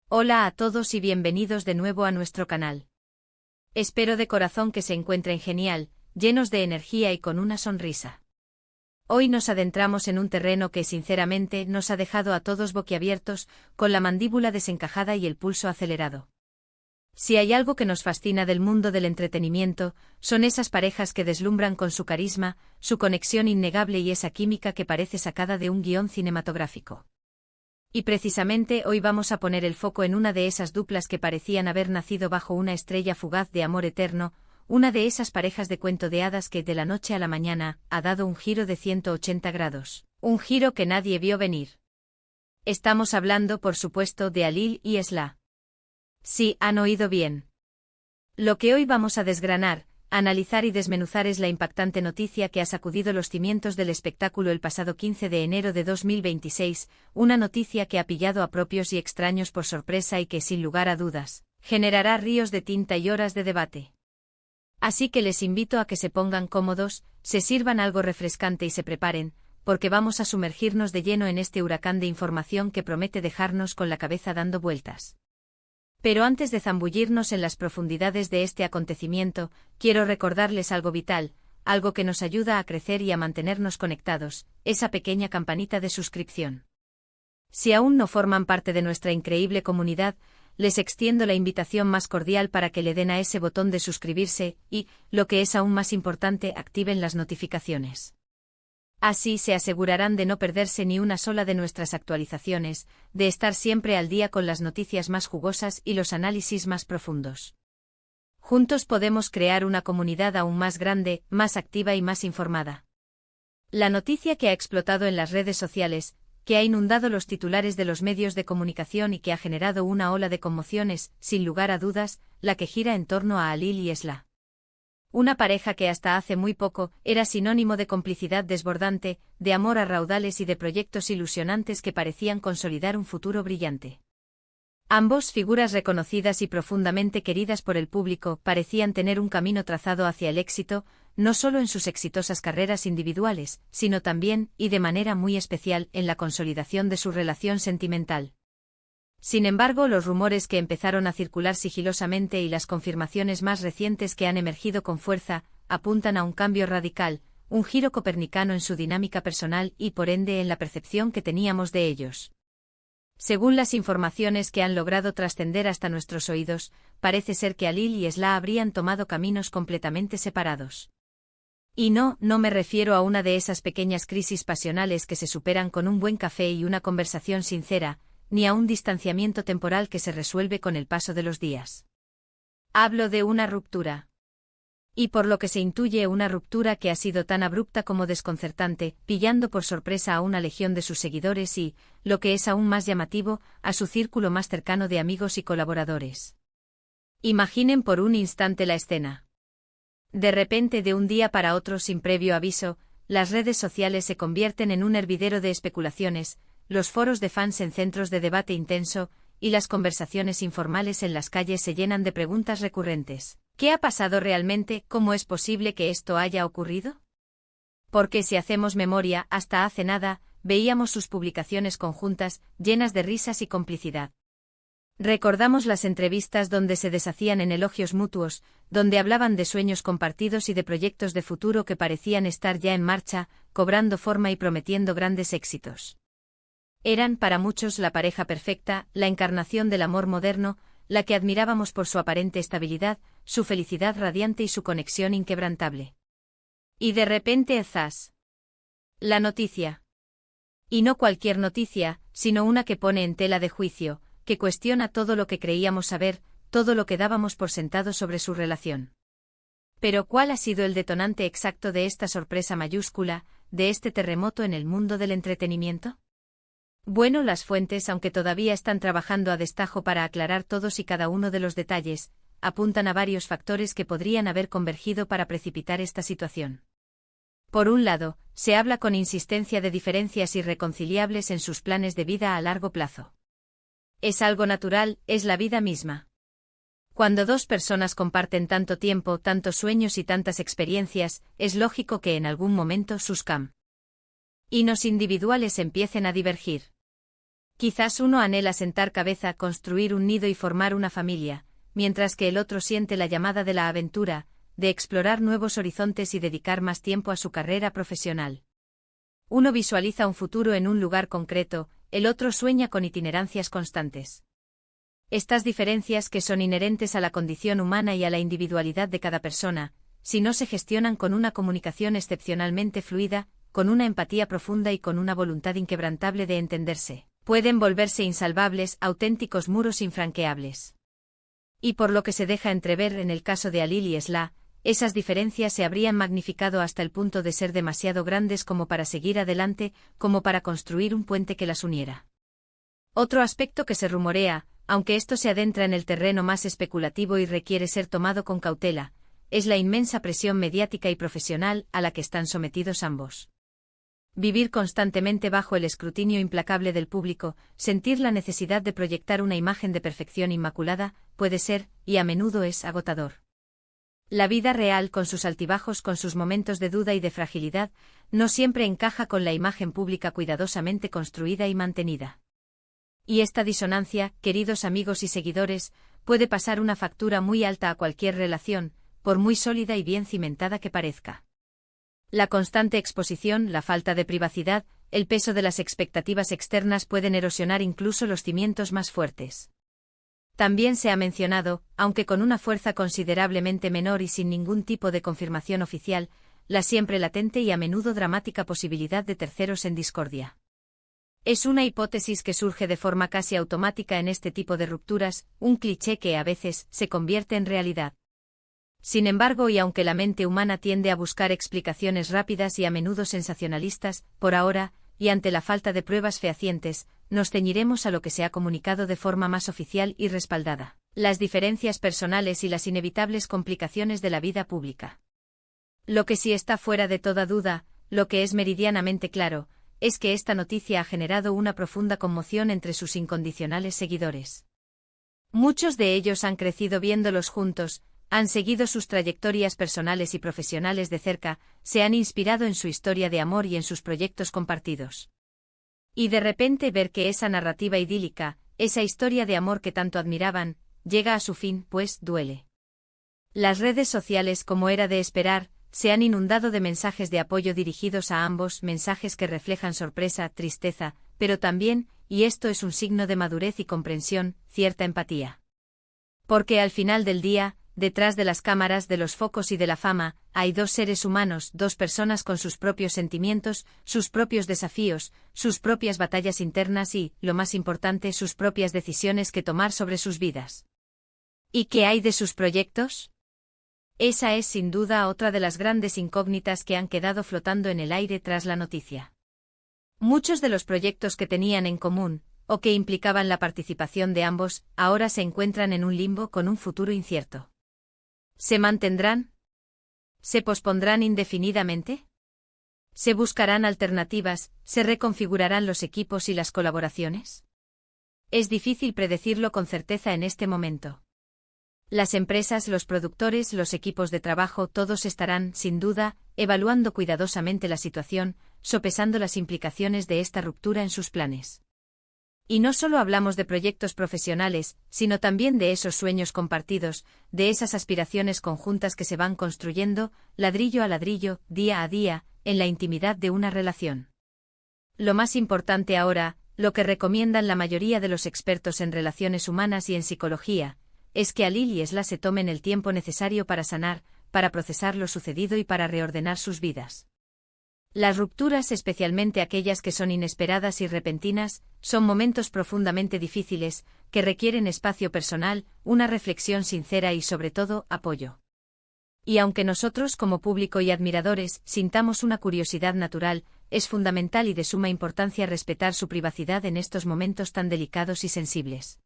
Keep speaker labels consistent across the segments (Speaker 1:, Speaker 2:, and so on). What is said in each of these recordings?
Speaker 1: Hola a todos y bienvenidos de nuevo a nuestro canal. Espero de corazón que se encuentren genial, llenos de energía y con una sonrisa. Hoy nos adentramos en un terreno que sinceramente nos ha dejado a todos boquiabiertos, con la mandíbula desencajada y el pulso acelerado. Si hay algo que nos fascina del mundo del entretenimiento, son esas parejas que deslumbran con su carisma, su conexión innegable y esa química que parece sacada de un guión cinematográfico. Y precisamente hoy vamos a poner el foco en una de esas duplas que parecían haber nacido bajo una estrella fugaz de amor eterno, una de esas parejas de cuento de hadas que de la noche a la mañana ha dado un giro de 180 grados, un giro que nadie vio venir. Estamos hablando, por supuesto, de Alil y Esla. Sí, han oído bien. Lo que hoy vamos a desgranar, analizar y desmenuzar es la impactante noticia que ha sacudido los cimientos del espectáculo el pasado 15 de enero de 2026, una noticia que ha pillado a propios y extraños por sorpresa y que, sin lugar a dudas, generará ríos de tinta y horas de debate. Así que les invito a que se pongan cómodos, se sirvan algo refrescante y se preparen, porque vamos a sumergirnos de lleno en este huracán de información que promete dejarnos con la cabeza dando vueltas. Pero antes de zambullirnos en las profundidades de este acontecimiento, quiero recordarles algo vital, algo que nos ayuda a crecer y a mantenernos conectados, esa pequeña campanita de suscripción. Si aún no forman parte de nuestra increíble comunidad, les extiendo la invitación más cordial para que le den a ese botón de suscribirse y, lo que es aún más importante, activen las notificaciones. Así se asegurarán de no perderse ni una sola de nuestras actualizaciones, de estar siempre al día con las noticias más jugosas y los análisis más profundos. Juntos podemos crear una comunidad aún más grande, más activa y más informada. La noticia que ha explotado en las redes sociales, que ha inundado los titulares de los medios de comunicación y que ha generado una ola de conmociones, sin lugar a dudas, la que gira en torno a Alil y Esla. Una pareja que hasta hace muy poco era sinónimo de complicidad desbordante, de amor a raudales y de proyectos ilusionantes que parecían consolidar un futuro brillante. Ambos, figuras reconocidas y profundamente queridas por el público, parecían tener un camino trazado hacia el éxito, no solo en sus exitosas carreras individuales, sino también, y de manera muy especial, en la consolidación de su relación sentimental. Sin embargo, los rumores que empezaron a circular sigilosamente y las confirmaciones más recientes que han emergido con fuerza, apuntan a un cambio radical, un giro copernicano en su dinámica personal y por ende en la percepción que teníamos de ellos. Según las informaciones que han logrado trascender hasta nuestros oídos, parece ser que Alil y Esla habrían tomado caminos completamente separados. Y no me refiero a una de esas pequeñas crisis pasionales que se superan con un buen café y una conversación sincera, ni a un distanciamiento temporal que se resuelve con el paso de los días. Hablo de una ruptura. Y por lo que se intuye, una ruptura que ha sido tan abrupta como desconcertante, pillando por sorpresa a una legión de sus seguidores y, lo que es aún más llamativo, a su círculo más cercano de amigos y colaboradores. Imaginen por un instante la escena. De repente, de un día para otro, sin previo aviso, las redes sociales se convierten en un hervidero de especulaciones, los foros de fans en centros de debate intenso, y las conversaciones informales en las calles se llenan de preguntas recurrentes. ¿Qué ha pasado realmente? ¿Cómo es posible que esto haya ocurrido? Porque si hacemos memoria, hasta hace nada, veíamos sus publicaciones conjuntas, llenas de risas y complicidad. Recordamos las entrevistas donde se deshacían en elogios mutuos, donde hablaban de sueños compartidos y de proyectos de futuro que parecían estar ya en marcha, cobrando forma y prometiendo grandes éxitos. Eran para muchos la pareja perfecta, la encarnación del amor moderno, la que admirábamos por su aparente estabilidad, su felicidad radiante y su conexión inquebrantable. Y de repente, ¡zas! La noticia. Y no cualquier noticia, sino una que pone en tela de juicio, que cuestiona todo lo que creíamos saber, todo lo que dábamos por sentado sobre su relación. Pero ¿cuál ha sido el detonante exacto de esta sorpresa mayúscula, de este terremoto en el mundo del entretenimiento? Bueno, las fuentes, aunque todavía están trabajando a destajo para aclarar todos y cada uno de los detalles, apuntan a varios factores que podrían haber convergido para precipitar esta situación. Por un lado, se habla con insistencia de diferencias irreconciliables en sus planes de vida a largo plazo. Es algo natural, es la vida misma. Cuando dos personas comparten tanto tiempo, tantos sueños y tantas experiencias, es lógico que en algún momento sus caminos individuales empiecen a divergir. Quizás uno anhela sentar cabeza, construir un nido y formar una familia, mientras que el otro siente la llamada de la aventura, de explorar nuevos horizontes y dedicar más tiempo a su carrera profesional. Uno visualiza un futuro en un lugar concreto, el otro sueña con itinerancias constantes. Estas diferencias, que son inherentes a la condición humana y a la individualidad de cada persona, si no se gestionan con una comunicación excepcionalmente fluida, con una empatía profunda y con una voluntad inquebrantable de entenderse, pueden volverse insalvables, auténticos muros infranqueables. Y por lo que se deja entrever en el caso de Alil y Esla, esas diferencias se habrían magnificado hasta el punto de ser demasiado grandes como para seguir adelante, como para construir un puente que las uniera. Otro aspecto que se rumorea, aunque esto se adentra en el terreno más especulativo y requiere ser tomado con cautela, es la inmensa presión mediática y profesional a la que están sometidos ambos. Vivir constantemente bajo el escrutinio implacable del público, sentir la necesidad de proyectar una imagen de perfección inmaculada, puede ser, y a menudo es, agotador. La vida real, con sus altibajos, con sus momentos de duda y de fragilidad, no siempre encaja con la imagen pública cuidadosamente construida y mantenida. Y esta disonancia, queridos amigos y seguidores, puede pasar una factura muy alta a cualquier relación, por muy sólida y bien cimentada que parezca. La constante exposición, la falta de privacidad, el peso de las expectativas externas pueden erosionar incluso los cimientos más fuertes. También se ha mencionado, aunque con una fuerza considerablemente menor y sin ningún tipo de confirmación oficial, la siempre latente y a menudo dramática posibilidad de terceros en discordia. Es una hipótesis que surge de forma casi automática en este tipo de rupturas, un cliché que a veces se convierte en realidad. Sin embargo, y aunque la mente humana tiende a buscar explicaciones rápidas y a menudo sensacionalistas, por ahora, y ante la falta de pruebas fehacientes, nos ceñiremos a lo que se ha comunicado de forma más oficial y respaldada: las diferencias personales y las inevitables complicaciones de la vida pública. Lo que sí está fuera de toda duda, lo que es meridianamente claro, es que esta noticia ha generado una profunda conmoción entre sus incondicionales seguidores. Muchos de ellos han crecido viéndolos juntos, han seguido sus trayectorias personales y profesionales de cerca, se han inspirado en su historia de amor y en sus proyectos compartidos. Y de repente ver que esa narrativa idílica, esa historia de amor que tanto admiraban, llega a su fin, pues duele. Las redes sociales, como era de esperar, se han inundado de mensajes de apoyo dirigidos a ambos, mensajes que reflejan sorpresa, tristeza, pero también, y esto es un signo de madurez y comprensión, cierta empatía. Porque al final del día, detrás de las cámaras, de los focos y de la fama, hay dos seres humanos, dos personas con sus propios sentimientos, sus propios desafíos, sus propias batallas internas y, lo más importante, sus propias decisiones que tomar sobre sus vidas. ¿Y qué hay de sus proyectos? Esa es sin duda otra de las grandes incógnitas que han quedado flotando en el aire tras la noticia. Muchos de los proyectos que tenían en común, o que implicaban la participación de ambos, ahora se encuentran en un limbo con un futuro incierto. ¿Se mantendrán? ¿Se pospondrán indefinidamente? ¿Se buscarán alternativas? ¿Se reconfigurarán los equipos y las colaboraciones? Es difícil predecirlo con certeza en este momento. Las empresas, los productores, los equipos de trabajo, todos estarán, sin duda, evaluando cuidadosamente la situación, sopesando las implicaciones de esta ruptura en sus planes. Y no solo hablamos de proyectos profesionales, sino también de esos sueños compartidos, de esas aspiraciones conjuntas que se van construyendo, ladrillo a ladrillo, día a día, en la intimidad de una relación. Lo más importante ahora, lo que recomiendan la mayoría de los expertos en relaciones humanas y en psicología, es que Alil y Esla se tomen el tiempo necesario para sanar, para procesar lo sucedido y para reordenar sus vidas. Las rupturas, especialmente aquellas que son inesperadas y repentinas, son momentos profundamente difíciles, que requieren espacio personal, una reflexión sincera y sobre todo, apoyo. Y aunque nosotros como público y admiradores sintamos una curiosidad natural, es fundamental y de suma importancia respetar su privacidad en estos momentos tan delicados y sensibles.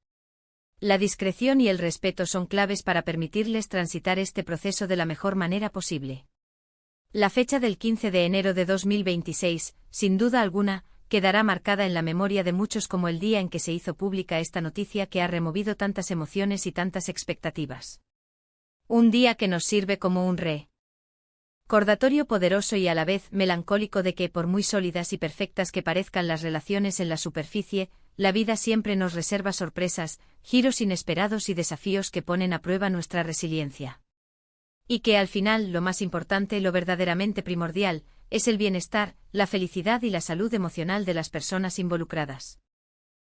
Speaker 1: La discreción y el respeto son claves para permitirles transitar este proceso de la mejor manera posible. La fecha del 15 de enero de 2026, sin duda alguna, quedará marcada en la memoria de muchos como el día en que se hizo pública esta noticia que ha removido tantas emociones y tantas expectativas. Un día que nos sirve como un recordatorio poderoso y a la vez melancólico de que, por muy sólidas y perfectas que parezcan las relaciones en la superficie, la vida siempre nos reserva sorpresas, giros inesperados y desafíos que ponen a prueba nuestra resiliencia. Y que al final lo más importante, lo verdaderamente primordial, es el bienestar, la felicidad y la salud emocional de las personas involucradas.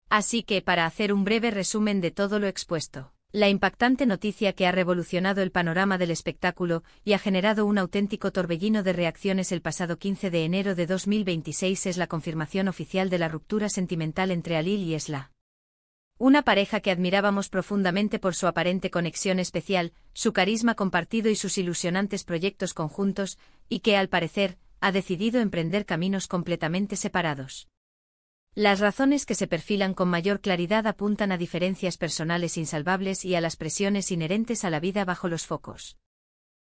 Speaker 1: Así que, para hacer un breve resumen de todo lo expuesto, la impactante noticia que ha revolucionado el panorama del espectáculo y ha generado un auténtico torbellino de reacciones el pasado 15 de enero de 2026 es la confirmación oficial de la ruptura sentimental entre Halil y Esla. Una pareja que admirábamos profundamente por su aparente conexión especial, su carisma compartido y sus ilusionantes proyectos conjuntos, y que, al parecer, ha decidido emprender caminos completamente separados. Las razones que se perfilan con mayor claridad apuntan a diferencias personales insalvables y a las presiones inherentes a la vida bajo los focos.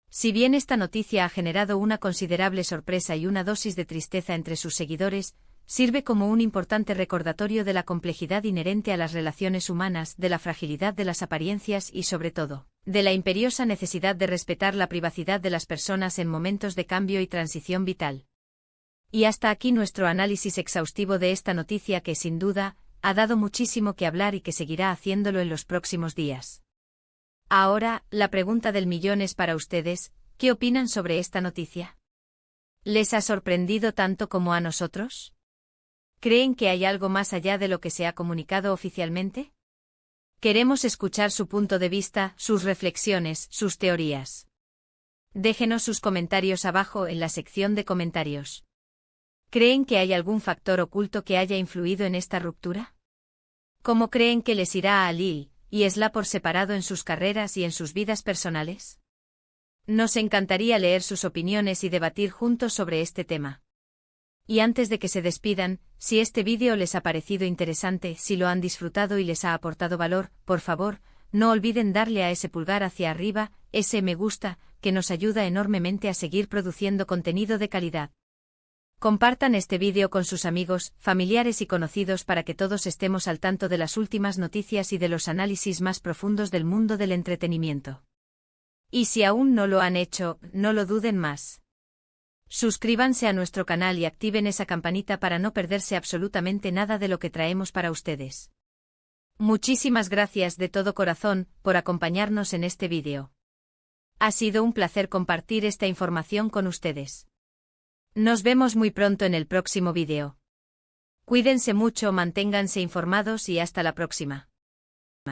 Speaker 1: Si bien esta noticia ha generado una considerable sorpresa y una dosis de tristeza entre sus seguidores, sirve como un importante recordatorio de la complejidad inherente a las relaciones humanas, de la fragilidad de las apariencias y, sobre todo, de la imperiosa necesidad de respetar la privacidad de las personas en momentos de cambio y transición vital. Y hasta aquí nuestro análisis exhaustivo de esta noticia que, sin duda, ha dado muchísimo que hablar y que seguirá haciéndolo en los próximos días. Ahora, la pregunta del millón es para ustedes: ¿qué opinan sobre esta noticia? ¿Les ha sorprendido tanto como a nosotros? ¿Creen que hay algo más allá de lo que se ha comunicado oficialmente? Queremos escuchar su punto de vista, sus reflexiones, sus teorías. Déjenos sus comentarios abajo en la sección de comentarios. ¿Creen que hay algún factor oculto que haya influido en esta ruptura? ¿Cómo creen que les irá a Halil y Esla por separado en sus carreras y en sus vidas personales? Nos encantaría leer sus opiniones y debatir juntos sobre este tema. Y antes de que se despidan, si este vídeo les ha parecido interesante, si lo han disfrutado y les ha aportado valor, por favor, no olviden darle a ese pulgar hacia arriba, ese me gusta, que nos ayuda enormemente a seguir produciendo contenido de calidad. Compartan este vídeo con sus amigos, familiares y conocidos para que todos estemos al tanto de las últimas noticias y de los análisis más profundos del mundo del entretenimiento. Y si aún no lo han hecho, no lo duden más. Suscríbanse a nuestro canal y activen esa campanita para no perderse absolutamente nada de lo que traemos para ustedes. Muchísimas gracias de todo corazón por acompañarnos en este vídeo. Ha sido un placer compartir esta información con ustedes. Nos vemos muy pronto en el próximo vídeo. Cuídense mucho, manténganse informados y hasta la próxima.